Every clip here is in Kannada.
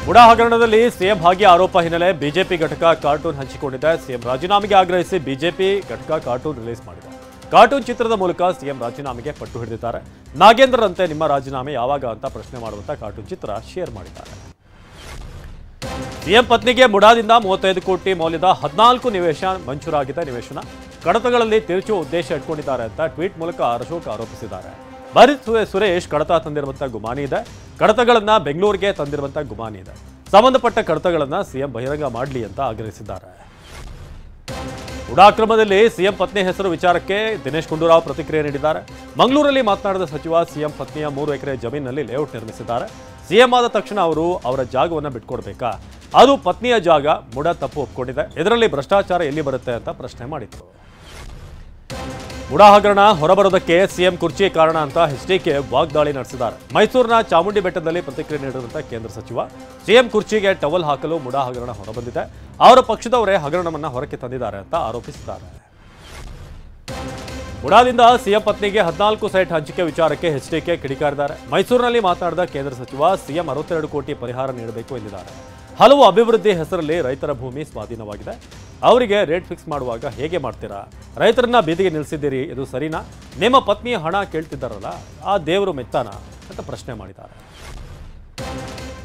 ಉಡಾ ಹಗರಣದಲ್ಲಿ ಸಿಎಂ ಭಾಗಿ ಆರೋಪ ಹಿನ್ನೆಲೆ ಬಿಜೆಪಿ ಘಟಕ ಕಾರ್ಟೂನ್ ಹಂಚಿಕೊಂಡಿದೆ. ಸಿಎಂ ರಾಜೀನಾಮೆಗೆ ಆಗ್ರಹಿಸಿ ಬಿಜೆಪಿ ಘಟಕ ಕಾರ್ಟೂನ್ ರಿಲೀಸ್ ಮಾಡಿದೆ. ಕಾರ್ಟೂನ್ ಚಿತ್ರದ ಮೂಲಕ ಸಿಎಂ ರಾಜೀನಾಮೆಗೆ ಪಟ್ಟು ಹಿಡಿದಿದ್ದಾರೆ. ನಾಗೇಂದ್ರರಂತೆ ನಿಮ್ಮ ರಾಜೀನಾಮೆ ಯಾವಾಗ ಅಂತ ಪ್ರಶ್ನೆ ಮಾಡುವಂತ ಕಾರ್ಟೂನ್ ಚಿತ್ರ ಶೇರ್ ಮಾಡಿದ್ದಾರೆ. ಸಿಎಂ ಪತ್ನಿಗೆ ಮುಡಾದಿಂದ 35 ಕೋಟಿ ಮೌಲ್ಯದ 14 ನಿವೇಶನ ಮಂಜೂರಾಗಿದೆ. ನಿವೇಶನ ಕಡತಗಳಲ್ಲಿ ತಿರುಚುವ ಉದ್ದೇಶ ಇಟ್ಕೊಂಡಿದ್ದಾರೆ ಅಂತ ಟ್ವೀಟ್ ಮೂಲಕ ಅಶೋಕ್ ಆರೋಪಿಸಿದ್ದಾರೆ. ಭರಿತ್ ಸುರೇಶ್ ಕಡತ ತಂದಿರುವಂತ ಗುಮಾನಿ ಇದೆ. ಕಡತಗಳನ್ನ ಬೆಂಗಳೂರಿಗೆ ತಂದಿರುವಂತ ಗುಮಾನಿ ಇದೆ. ಸಂಬಂಧಪಟ್ಟ ಕಡತಗಳನ್ನ ಸಿಎಂ ಬಹಿರಂಗ ಮಾಡಲಿ ಅಂತ ಆಗ್ರಹಿಸಿದ್ದಾರೆ. ಉಡಾ ಅಕ್ರಮದಲ್ಲಿ ಸಿಎಂ ಪತ್ನಿ ಹೆಸರು ವಿಚಾರಕ್ಕೆ ದಿನೇಶ್ ಗುಂಡೂರಾವ್ ಪ್ರತಿಕ್ರಿಯೆ ನೀಡಿದ್ದಾರೆ. ಮಂಗಳೂರಲ್ಲಿ ಮಾತನಾಡಿದ ಸಚಿವ ಸಿಎಂ ಪತ್ನಿಯ 3 ಎಕರೆ ಜಮೀನಿನಲ್ಲಿ ಲೇಔಟ್ ನಿರ್ಮಿಸಿದ್ದಾರೆ. ಸಿಎಂ ಆದ ತಕ್ಷಣ ಅವರು ಅವರ ಜಾಗವನ್ನು ಬಿಟ್ಕೊಡ್ಬೇಕಾ? ಅದು ಪತ್ನಿಯ ಜಾಗ. ಮುಡಾ ತಪ್ಪು ಒಪ್ಕೊಂಡಿದೆ. ಇದರಲ್ಲಿ ಭ್ರಷ್ಟಾಚಾರ ಎಲ್ಲಿ ಬರುತ್ತೆ ಅಂತ ಪ್ರಶ್ನೆ ಮಾಡಿದ್ರು. ಮುಡಾ ಹಗರಣ ಹೊರಬರೋದಕ್ಕೆ ಸಿಎಂ ಕುರ್ಚಿ ಕಾರಣ ಅಂತ ಎಚ್ಡಿಕೆ ವಾಗ್ದಾಳಿ ನಡೆಸಿದ್ದಾರೆ. ಮೈಸೂರಿನ ಚಾಮುಂಡಿ ಬೆಟ್ಟದಲ್ಲಿ ಪ್ರತಿಕ್ರಿಯೆ ನೀಡಿರುವಂತಹ ಕೇಂದ್ರ ಸಚಿವ ಸಿಎಂ ಕುರ್ಚಿಗೆ ಟವಲ್ ಹಾಕಲು ಮುಡಾ ಹಗರಣ ಹೊರಬಂದಿದೆ. ಅವರ ಪಕ್ಷದವರೇ ಹಗರಣವನ್ನ ಹೊರಕ್ಕೆ ತಂದಿದ್ದಾರೆ ಅಂತ ಆರೋಪಿಸಿದ್ದಾರೆ. ಮುಡಾದಿಂದ ಸಿಎಂ ಪತ್ನಿಗೆ 14 ಸೈಟ್ ಹಂಚಿಕೆ ವಿಚಾರಕ್ಕೆ ಎಚ್ಡಿಕೆ ಕಿಡಿಕಾರಿದ್ದಾರೆ. ಮೈಸೂರಿನಲ್ಲಿ ಮಾತನಾಡಿದ ಕೇಂದ್ರ ಸಚಿವ ಸಿಎಂ 62 ಕೋಟಿ ಪರಿಹಾರ ನೀಡಬೇಕು ಎಂದಿದ್ದಾರೆ. ಹಲವು ಅಭಿವೃದ್ಧಿ ಹೆಸರಲ್ಲಿ ರೈತರ ಭೂಮಿ ಸ್ವಾಧೀನವಾಗಿದೆ. ಅವರಿಗೆ ರೇಟ್ ಫಿಕ್ಸ್ ಮಾಡುವಾಗ ಹೇಗೆ ಮಾಡ್ತೀರಾ? ರೈತರನ್ನ ಬೀದಿಗೆ ನಿಲ್ಲಿಸಿದ್ದೀರಿ, ಇದು ಸರಿನಾ? ನಿಮ್ಮ ಪತ್ನಿಯ ಹಣ ಕೇಳ್ತಿದ್ದಾರಲ್ಲ, ಆ ದೇವರು ಮೆತ್ತಾನ ಅಂತ ಪ್ರಶ್ನೆ ಮಾಡಿದ್ದಾರೆ.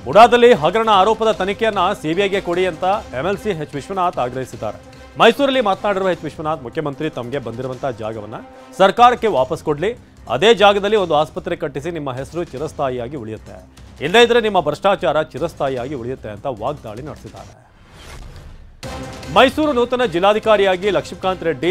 ಮುಡಾದಲ್ಲಿ ಹಗರಣ ಆರೋಪದ ತನಿಖೆಯನ್ನ ಸಿಬಿಐಗೆ ಕೊಡಿ ಅಂತ ಎಂಎಲ್ಸಿ ಎಚ್ ವಿಶ್ವನಾಥ್ ಆಗ್ರಹಿಸಿದ್ದಾರೆ. ಮೈಸೂರಲ್ಲಿ ಮಾತನಾಡಿರುವ ಎಚ್ ವಿಶ್ವನಾಥ್, ಮುಖ್ಯಮಂತ್ರಿ ತಮಗೆ ಬಂದಿರುವಂತಹ ಜಾಗವನ್ನ ಸರ್ಕಾರಕ್ಕೆ ವಾಪಸ್ ಕೊಡ್ಲಿ. ಅದೇ ಜಾಗದಲ್ಲಿ ಒಂದು ಆಸ್ಪತ್ರೆ ಕಟ್ಟಿಸಿ ನಿಮ್ಮ ಹೆಸರು ಚಿರಸ್ಥಾಯಿಯಾಗಿ ಉಳಿಯುತ್ತೆ. ಇಲ್ಲದೇ ಇದ್ರೆ ನಿಮ್ಮ ಭ್ರಷ್ಟಾಚಾರ ಚಿರಸ್ಥಾಯಿಯಾಗಿ ಉಳಿಯುತ್ತೆ ಅಂತ ವಾಗ್ದಾಳಿ ನಡೆಸಿದ್ದಾರೆ. ಮೈಸೂರು ನೂತನ ಜಿಲ್ಲಾಧಿಕಾರಿಯಾಗಿ ಲಕ್ಷ್ಮೀಕಾಂತ್ ರೆಡ್ಡಿ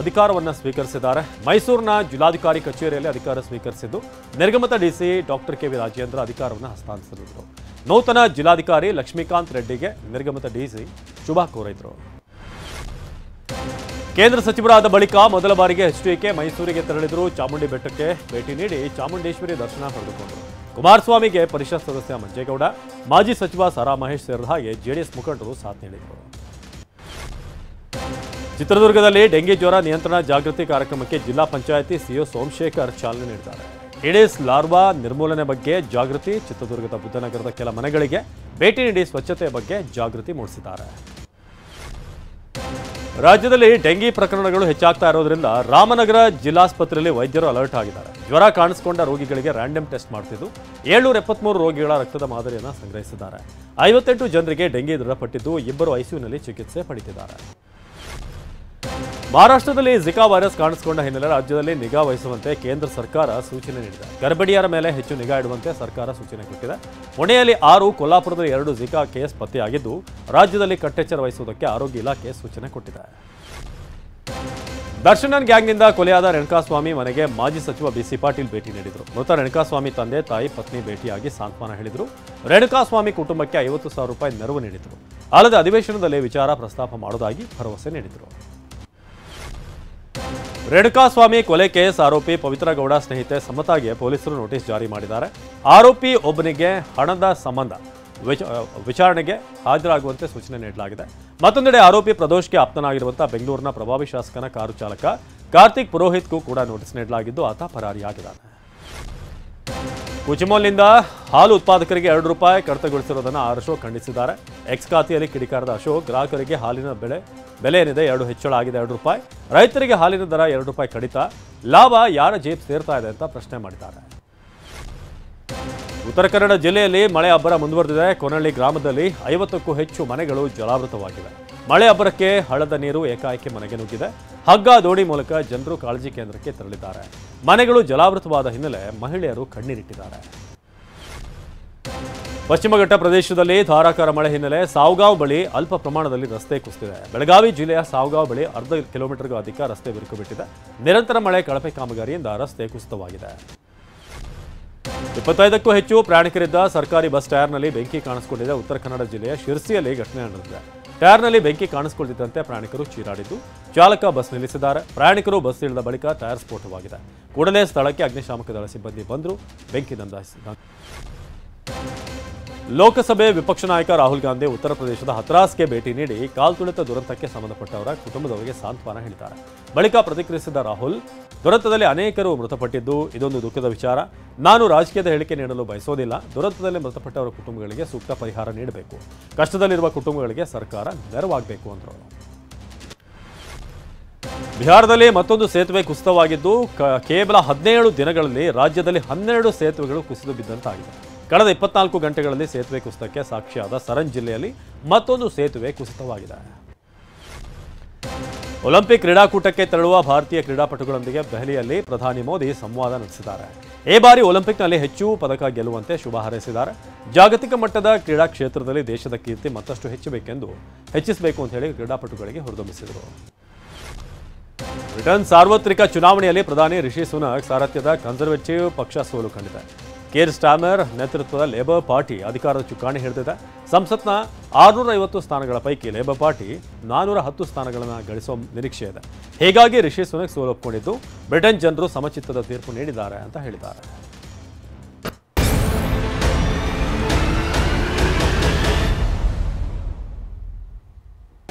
ಅಧಿಕಾರವನ್ನು ಸ್ವೀಕರಿಸಿದ್ದಾರೆ. ಮೈಸೂರಿನ ಜಿಲ್ಲಾಧಿಕಾರಿ ಕಚೇರಿಯಲ್ಲಿ ಅಧಿಕಾರ ಸ್ವೀಕರಿಸಿದ್ದು ನಿರ್ಗಮಿತ DC doctor K V Rajendra ಅಧಿಕಾರವನ್ನು ಹಸ್ತಾಂತರಿಸಿದರು. ನೂತನ ಜಿಲ್ಲಾಧಿಕಾರಿ ಲಕ್ಷ್ಮೀಕಾಂತ್ ರೆಡ್ಡಿಗೆ ನಿರ್ಗಮಿತ ಡಿಸಿ ಶುಭ ಕೋರಿದರು. ಕೇಂದ್ರ ಸಚಿವರಾದ ಬಳಿಕ ಮೊದಲ ಬಾರಿಗೆ ಎಚ್ಡಿಕೆ ಮೈಸೂರಿಗೆ ತೆರಳಿದರು. ಚಾಮುಂಡಿ ಬೆಟ್ಟಕ್ಕೆ ಭೇಟಿ ನೀಡಿ ಚಾಮುಂಡೇಶ್ವರಿ ದರ್ಶನ ಪಡೆದುಕೊಂಡರು. ಕುಮಾರಸ್ವಾಮಿಗೆ ಪರಿಷತ್ ಸದಸ್ಯ ಮಂಜೇಗೌಡ, ಮಾಜಿ ಸಚಿವ ಸಾರಾ ಮಹೇಶ್ ಸೇರಿದ ಹಾಗೆ ಜೆಡಿಎಸ್ ಮುಖಂಡರು ಸಾಥ್ ನೀಡಿದರು. ಚಿತ್ರದುರ್ಗದಲ್ಲಿ ಡೆಂಗಿ ಜ್ವರ ನಿಯಂತ್ರಣ ಜಾಗೃತಿ ಕಾರ್ಯಕ್ರಮಕ್ಕೆ ಜಿಲ್ಲಾ ಪಂಚಾಯಿತಿ ಸಿಇಒ ಸೋಮಶೇಖರ್ ಚಾಲನೆ ನೀಡಿದ್ದಾರೆ. ಏಡಿಸ್ ಲಾರ್ವಾ ನಿರ್ಮೂಲನೆ ಬಗ್ಗೆ ಜಾಗೃತಿ. ಚಿತ್ರದುರ್ಗದ ಬುದ್ಧನಗರದ ಕೆಲ ಮನೆಗಳಿಗೆ ಭೇಟಿ ನೀಡಿ ಸ್ವಚ್ಛತೆ ಬಗ್ಗೆ ಜಾಗೃತಿ ಮೂಡಿಸಿದ್ದಾರೆ. ರಾಜ್ಯದಲ್ಲಿ ಡೆಂಗಿ ಪ್ರಕರಣಗಳು ಹೆಚ್ಚಾಗ್ತಾ ಇರೋದ್ರಿಂದ ರಾಮನಗರ ಜಿಲ್ಲಾಸ್ಪತ್ರೆಯಲ್ಲಿ ವೈದ್ಯರು ಅಲರ್ಟ್ ಆಗಿದ್ದಾರೆ. ಜ್ವರ ಕಾಣಿಸಿಕೊಂಡ ರೋಗಿಗಳಿಗೆ ರ್ಯಾಂಡಮ್ ಟೆಸ್ಟ್ ಮಾಡ್ತಿದ್ದು 773 ರೋಗಿಗಳ ರಕ್ತದ ಮಾದರಿಯನ್ನು ಸಂಗ್ರಹಿಸಿದ್ದಾರೆ. 58 ಜನರಿಗೆ ಡೆಂಗಿ ದೃಢಪಟ್ಟಿದ್ದು 2 ಐಸಿಯುನಲ್ಲಿ ಚಿಕಿತ್ಸೆ ಪಡೆದಿದ್ದಾರೆ. ಮಹಾರಾಷ್ಟ್ರದಲ್ಲಿ ಜಿಕಾ ವೈರಸ್ ಕಾಣಿಸಿಕೊಂಡ ಹಿನ್ನೆಲೆ ರಾಜ್ಯದಲ್ಲಿ ನಿಗಾ ವಹಿಸುವಂತೆ ಕೇಂದ್ರ ಸರ್ಕಾರ ಸೂಚನೆ ನೀಡಿದೆ. ಗರ್ಭಿಣಿಯರ ಮೇಲೆ ಹೆಚ್ಚು ನಿಗಾ ಇಡುವಂತೆ ಸರ್ಕಾರ ಸೂಚನೆ ಕೊಟ್ಟಿದೆ. ಪುಣೆಯಲ್ಲಿ 6, ಕೊಲ್ಲಾಪುರದಲ್ಲಿ 2 ಜಿಕಾ ಕೇಸ್ ಪತ್ತೆಯಾಗಿದ್ದು ರಾಜ್ಯದಲ್ಲಿ ಕಟ್ಟೆಚ್ಚರ ವಹಿಸುವುದಕ್ಕೆ ಆರೋಗ್ಯ ಇಲಾಖೆ ಸೂಚನೆ ಕೊಟ್ಟಿದೆ. ದರ್ಶನ್ ಗ್ಯಾಂಗ್ನಿಂದ ಕೊಲೆಯಾದ ರೇಣುಕಾಸ್ವಾಮಿ ಮನೆಗೆ ಮಾಜಿ ಸಚಿವ ಬಿಸಿ ಪಾಟೀಲ್ ಭೇಟಿ ನೀಡಿದರು. ಮೃತ ರೇಣುಕಾಸ್ವಾಮಿ ತಂದೆ ತಾಯಿ ಪತ್ನಿ ಭೇಟಿಯಾಗಿ ಸಾಂತ್ವನ ಹೇಳಿದರು. ರೇಣುಕಾಸ್ವಾಮಿ ಕುಟುಂಬಕ್ಕೆ 50,000 ರೂಪಾಯಿ ನೆರವು ನೀಡಿದರು. ಅಲ್ಲದೆ ಅಧಿವೇಶನದಲ್ಲಿ ವಿಚಾರ ಪ್ರಸ್ತಾಪ ಮಾಡುವುದಾಗಿ ಭರವಸೆ ನೀಡಿದರು. ರೇಣುಕಾಸ್ವಾಮಿ ಕೊಲೆ ಕೇಸ್ ಆರೋಪಿ ಪವಿತ್ರ ಗೌಡ ಸ್ನೇಹಿತೆ ಸಮತಾಗೆ ಪೊಲೀಸರು ನೋಟಿಸ್ ಜಾರಿ ಮಾಡಿದ್ದಾರೆ. ಆರೋಪಿ ಒಬ್ಬನಿಗೆ ಹಣದ ಸಂಬಂಧ ವಿಚಾರಣೆಗೆ ಹಾಜರಾಗುವಂತೆ ಸೂಚನೆ ನೀಡಲಾಗಿದೆ. ಮತ್ತೊಂದೆಡೆ ಆರೋಪಿ ಪ್ರದೋಷ್ಗೆ ಆಪ್ತನಾಗಿರುವಂತಹ ಬೆಂಗಳೂರಿನ ಪ್ರಭಾವಿ ಶಾಸಕನ ಕಾರು ಚಾಲಕ ಕಾರ್ತಿಕ್ ಪುರೋಹಿತ್ಗೂ ಕೂಡ ನೋಟಿಸ್ ನೀಡಲಾಗಿದ್ದು ಆತ ಪರಾರಿಯಾಗಿದ್ದಾನೆ. ಕುಚಿಮೋಲ್ನಿಂದ ಹಾಲು ಉತ್ಪಾದಕರಿಗೆ 2 ರೂಪಾಯಿ ಕಡಿತಗೊಳಿಸಿರುವುದನ್ನು ಅಶೋಕ್ ಖಂಡಿಸಿದ್ದಾರೆ. ಎಕ್ಸ್ ಖಾತೆಯಲ್ಲಿ ಕಿಡಿಕಾರದ ಅಶೋಕ್, ಗ್ರಾಹಕರಿಗೆ ಹಾಲಿನ ಬೆಲೆ ಏನಿದೆ 2 ಹೆಚ್ಚಳ ಆಗಿದೆ 2 ರೂಪಾಯಿ, ರೈತರಿಗೆ ಹಾಲಿನ ದರ 2 ರೂಪಾಯಿ ಕಡಿತ, ಲಾಭ ಯಾರ ಜೇಬ್ ಸೇರ್ತಾ ಇದೆ ಅಂತ ಪ್ರಶ್ನೆ ಮಾಡಿದ್ದಾರೆ. ಉತ್ತರ ಕನ್ನಡ ಜಿಲ್ಲೆಯಲ್ಲಿ ಮಳೆ ಅಬ್ಬರ ಮುಂದುವರೆದಿದೆ. ಕೊನಹಳ್ಳಿ ಗ್ರಾಮದಲ್ಲಿ 50ಕ್ಕೂ ಹೆಚ್ಚು ಮನೆಗಳು ಜಲಾವೃತವಾಗಿವೆ. ಮಳೆ ಅಬ್ಬರಕ್ಕೆ ಹಳ್ಳದ ನೀರು ಏಕಾಏಕಿ ಮನೆಗೆ ನುಗ್ಗಿದೆ. ಹಗ್ಗ ದೋಣಿ ಮೂಲಕ ಜನರು ಕಾಳಜಿ ಕೇಂದ್ರಕ್ಕೆ ತೆರಳಿದ್ದಾರೆ. ಮನೆಗಳು ಜಲಾವೃತವಾದ ಹಿನ್ನೆಲೆ ಮಹಿಳೆಯರು ಕಣ್ಣೀರಿಟ್ಟಿದ್ದಾರೆ. ಪಶ್ಚಿಮ ಘಟ್ಟ ಪ್ರದೇಶದಲ್ಲಿ ಧಾರಾಕಾರ ಮಳೆ ಹಿನ್ನೆಲೆ ಸಾವಗಾಂವ್ ಬಳಿ ಅಲ್ಪ ಪ್ರಮಾಣದಲ್ಲಿ ರಸ್ತೆ ಕುಸಿದಿದೆ. ಬೆಳಗಾವಿ ಜಿಲ್ಲೆಯ ಸಾವಗಾಂವ್ ಬಳಿ ಅರ್ಧ ಕಿಲೋಮೀಟರ್ಗೂ ಅಧಿಕ ರಸ್ತೆ ಬಿರುಕು ಬಿಟ್ಟಿದೆ. ನಿರಂತರ ಮಳೆ ಕಳಪೆ ಕಾಮಗಾರಿಯಿಂದ ರಸ್ತೆ ಕುಸಿತವಾಗಿದೆ. 25ಕ್ಕೂ ಹೆಚ್ಚು ಪ್ರಯಾಣಿಕರಿದ್ದ ಸರ್ಕಾರಿ ಬಸ್ ಟೈರ್ನಲ್ಲಿ ಬೆಂಕಿ ಕಾಣಿಸಿಕೊಂಡಿದೆ. ಉತ್ತರ ಕನ್ನಡ ಜಿಲ್ಲೆಯ ಶಿರ್ಸಿಯಲ್ಲಿ ಘಟನೆ ನಡೆದಿದೆ. ಟೈರ್ನಲ್ಲಿ ಬೆಂಕಿ ಕಾಣಿಸಿಕೊಳ್ಳುತ್ತಿದ್ದಂತೆ ಪ್ರಯಾಣಿಕರು ಚೀರಾಡಿದ್ದು ಚಾಲಕ ಬಸ್ ನಿಲ್ಲಿಸಿದ್ದಾರೆ. ಪ್ರಯಾಣಿಕರು ಬಸ್ ಇಳಿದ ಬಳಿಕ ಟೈರ್ ಸ್ಫೋಟವಾಗಿದೆ. ಕೂಡಲೇ ಸ್ಥಳಕ್ಕೆ ಅಗ್ನಿಶಾಮಕ ದಳ ಸಿಬ್ಬಂದಿ ಬಂದರು, ಬೆಂಕಿ ನಂದಿಸಿದ್ದಾರೆ. ಲೋಕಸಭೆ ವಿಪಕ್ಷ ನಾಯಕ ರಾಹುಲ್ ಗಾಂಧಿ ಉತ್ತರ ಪ್ರದೇಶದ ಹತ್ರಾಸ್ಗೆ ಭೇಟಿ ನೀಡಿ ಕಾಲ್ತುಳಿತ ದುರಂತಕ್ಕೆ ಸಂಬಂಧಪಟ್ಟವರ ಕುಟುಂಬದವರಿಗೆ ಸಾಂತ್ವನ ಹೇಳಿದ್ದಾರೆ. ಬಳಿಕ ಪ್ರತಿಕ್ರಿಯಿಸಿದ ರಾಹುಲ್, ದುರಂತದಲ್ಲಿ ಅನೇಕರು ಮೃತಪಟ್ಟಿದ್ದು ಇದೊಂದು ದುಃಖದ ವಿಚಾರ. ನಾನು ರಾಜಕೀಯದ ಹೇಳಿಕೆ ನೀಡಲು ಬಯಸೋದಿಲ್ಲ. ದುರಂತದಲ್ಲಿ ಮೃತಪಟ್ಟವರ ಕುಟುಂಬಗಳಿಗೆ ಸೂಕ್ತ ಪರಿಹಾರ ನೀಡಬೇಕು. ಕಷ್ಟದಲ್ಲಿರುವ ಕುಟುಂಬಗಳಿಗೆ ಸರ್ಕಾರ ನೆರವಾಗಬೇಕು ಎಂದರು. ಬಿಹಾರದಲ್ಲಿ ಮತ್ತೊಂದು ಸೇತುವೆ ಕುಸಿತವಾಗಿದ್ದು ಕೇವಲ 17 ದಿನಗಳಲ್ಲಿ ರಾಜ್ಯದಲ್ಲಿ 12 ಸೇತುವೆಗಳು ಕುಸಿದು ಬಿದ್ದಂತಾಗಿದೆ. ಕಳೆದ 24 ಗಂಟೆಗಳಲ್ಲಿ ಸೇತುವೆ ಕುಸಿತಕ್ಕೆ ಸಾಕ್ಷಿಯಾದ ಸರಣ್ ಜಿಲ್ಲೆಯಲ್ಲಿ ಮತ್ತೊಂದು ಸೇತುವೆ ಕುಸಿತವಾಗಿದೆ. ಒಲಿಂಪಿಕ್ ಕ್ರೀಡಾಕೂಟಕ್ಕೆ ತೆರಳುವ ಭಾರತೀಯ ಕ್ರೀಡಾಪಟುಗಳೊಂದಿಗೆ ದೆಹಲಿಯಲ್ಲಿ ಪ್ರಧಾನಿ ಮೋದಿ ಸಂವಾದ ನಡೆಸಿದ್ದಾರೆ. ಈ ಬಾರಿ ಒಲಿಂಪಿಕ್ನಲ್ಲಿ ಹೆಚ್ಚು ಪದಕ ಗೆಲ್ಲುವಂತೆ ಶುಭ ಹಾರೈಸಿದ್ದಾರೆ. ಜಾಗತಿಕ ಮಟ್ಟದ ಕ್ರೀಡಾ ಕ್ಷೇತ್ರದಲ್ಲಿ ದೇಶದ ಕೀರ್ತಿ ಮತ್ತಷ್ಟು ಹೆಚ್ಚಿಸಬೇಕು ಅಂತ ಹೇಳಿ ಕ್ರೀಡಾಪಟುಗಳಿಗೆ ಹುರಿದುಂಬಿಸಿದರು. ಬ್ರಿಟನ್ ಸಾರ್ವತ್ರಿಕ ಚುನಾವಣೆಯಲ್ಲಿ ಪ್ರಧಾನಿ ರಿಷಿ ಸುನಕ್ ಸಾರಥ್ಯದ ಕನ್ಸರ್ವೇಟಿವ್ ಪಕ್ಷ ಸೋಲು ಕಂಡಿದೆ. ಕೇರ್ ಸ್ಟಾರ್ಮರ್ ನೇತೃತ್ವದ ಲೇಬರ್ ಪಾರ್ಟಿ ಅಧಿಕಾರದ ಚುಕ್ಕಾಣಿ ಹಿಡಿದಿದೆ. ಸಂಸತ್ನ 650 ಸ್ಥಾನಗಳ ಪೈಕಿ ಲೇಬರ್ ಪಾರ್ಟಿ 410 ಸ್ಥಾನಗಳನ್ನು ಗಳಿಸುವ ನಿರೀಕ್ಷೆ ಇದೆ. ಹೀಗಾಗಿ ರಿಷಿ ಸುನಕ್ ಸೋಲು ಒಪ್ಪಿಕೊಂಡಿದ್ದು ಬ್ರಿಟನ್ ಜನರು ಸಮಚಿತ್ತದ ತೀರ್ಪು ನೀಡಿದ್ದಾರೆ ಅಂತ ಹೇಳಿದ್ದಾರೆ.